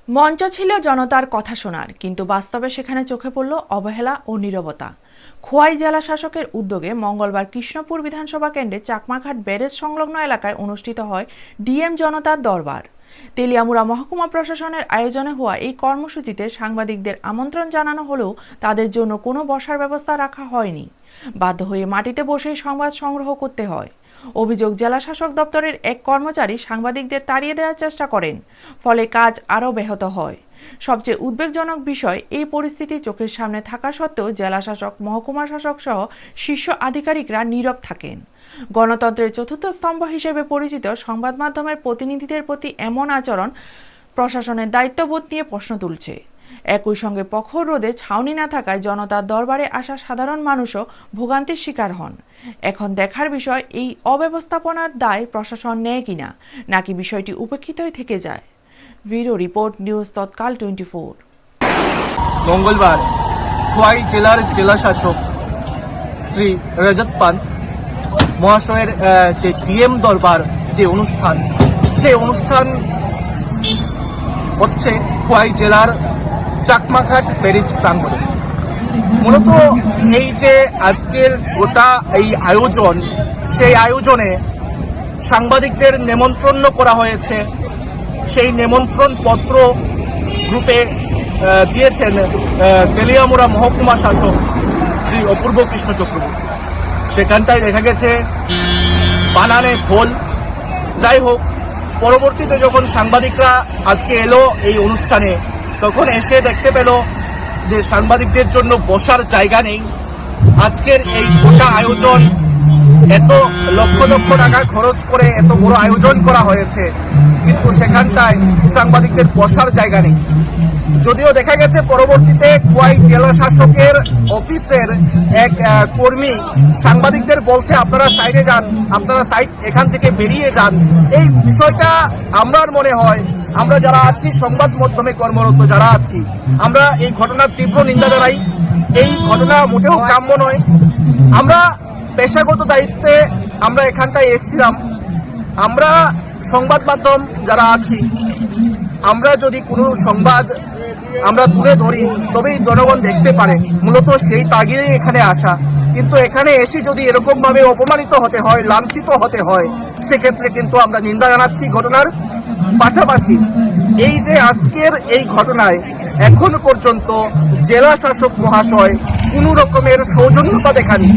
মঞ্চ ছিল জনতার কথা শোনার, কিন্তু বাস্তবে সেখানে চোখে পড়ল অবহেলা ও নীরবতা। খোয়াই জেলা শাসকের উদ্যোগে মঙ্গলবার কৃষ্ণপুর বিধানসভা কেন্দ্রে চাকমাঘাট ব্যারেজ সংলগ্ন এলাকায় অনুষ্ঠিত হয় ডিএম জনতার দরবার। তেলিয়ামুড়া মহকুমা প্রশাসনের আয়োজনে হওয়া এই কর্মসূচিতে সাংবাদিকদের আমন্ত্রণ জানানো হলেও তাদের জন্য কোনো বসার ব্যবস্থা রাখা হয়নি। বাধ্য হয়ে মাটিতে বসেই সংবাদ সংগ্রহ করতে হয়। অভিযোগ, জেলা শাসক দপ্তরের এক কর্মচারী সাংবাদিকদের তাড়িয়ে দেওয়ার চেষ্টা করেন, ফলে কাজ আরও ব্যাহত হয়। সবচেয়ে উদ্বেগজনক বিষয়, এই পরিস্থিতি চোখের সামনে থাকা সত্ত্বেও জেলা শাসক, মহকুমা শাসক সহ শীর্ষ আধিকারিকরা নীরব থাকেন। গণতন্ত্রের চতুর্থ স্তম্ভ হিসেবে পরিচিত সংবাদ মাধ্যমের প্রতিনিধিদের প্রতি এমন আচরণ প্রশাসনের দায়িত্ববোধ নিয়ে প্রশ্ন তুলছে। একই সঙ্গে প্রখর রোদে ছাউনি না থাকায় জনতার দরবারে আসা সাধারণ মানুষও ভোগান্তির শিকার হন। এখন দেখার বিষয়, এই অব্যবস্থাপনার দায় প্রশাসন নেয় কিনা, নাকি বিষয়টি উপেক্ষিতই থেকে যায়। ব্যুরো রিপোর্ট, নিউজ তৎকাল 24। মঙ্গলবার খোয়াই জেলার জেলা শাসক শ্রী রজত পান্ত মহাশয়ের যে ডিএম দরবার যে অনুষ্ঠান, সেই অনুষ্ঠান হচ্ছে খোয়াই জেলার চাকমাঘাট ব্যারেজ প্রাঙ্গণে। মূলত এই যে আজকের গোটা এই আয়োজন, সেই আয়োজনে সাংবাদিকদের নেমন্ত্রণ করা হয়েছে। সেই নেমন্ত্রণ পত্র গ্রুপে দিয়েছেন তেলিয়ামুড়া মহকুমা শাসক শ্রী অপূর্ব কৃষ্ণ চক্রবর্তী। সেখানটায় দেখা গেছে বানানে ভোল। যাই হোক, পরবর্তীতে যখন সাংবাদিকরা আজকে এলো এই অনুষ্ঠানে, তখন এসে দেখতে পেল যে সাংবাদিকদের জন্য বসার জায়গা নেই। আজকের এই গোটা আয়োজন, এত লক্ষ লক্ষ টাকা খরচ করে এত বড় আয়োজন করা হয়েছে, কিন্তু সেখানটায় সাংবাদিকদের বসার জায়গা নেই। যদিও দেখা গেছে পরবর্তীতে খোয়াই জেলা শাসকের অফিসের এক কর্মী সাংবাদিকদের বলছে, আপনারা সাইডে যান, আপনারা এখান থেকে বেরিয়ে যান। এই বিষয়টা আমার মনে হয়, আমরা যারা আছি সংবাদ মাধ্যমে কর্মরত যারা আছি, আমরা এই ঘটনার তীব্র নিন্দা জানাই। এই ঘটনা মোটেও কাম্য নয়। আমরা পেশাগত দায়িত্বে আমরা এখানটায় এসেছিলাম। আমরা সংবাদ মাধ্যম যারা আছি, আমরা যদি কোনো সংবাদ আমরা তুলে ধরি, তবেই জনগণ দেখতে পারে। মূলত সেই তাগিদেই এখানে আসা। কিন্তু এখানে এসে যদি এরকম ভাবে অপমানিত হতে হয়, লাঞ্ছিত হতে হয়, সেক্ষেত্রে কিন্তু আমরা নিন্দা জানাচ্ছি ঘটনার। পাশাপাশি এই যে আজকের এই ঘটনায় এখন পর্যন্ত জেলা শাসক মহাশয় কোনো রকমের সৌজন্যতা দেখাননি।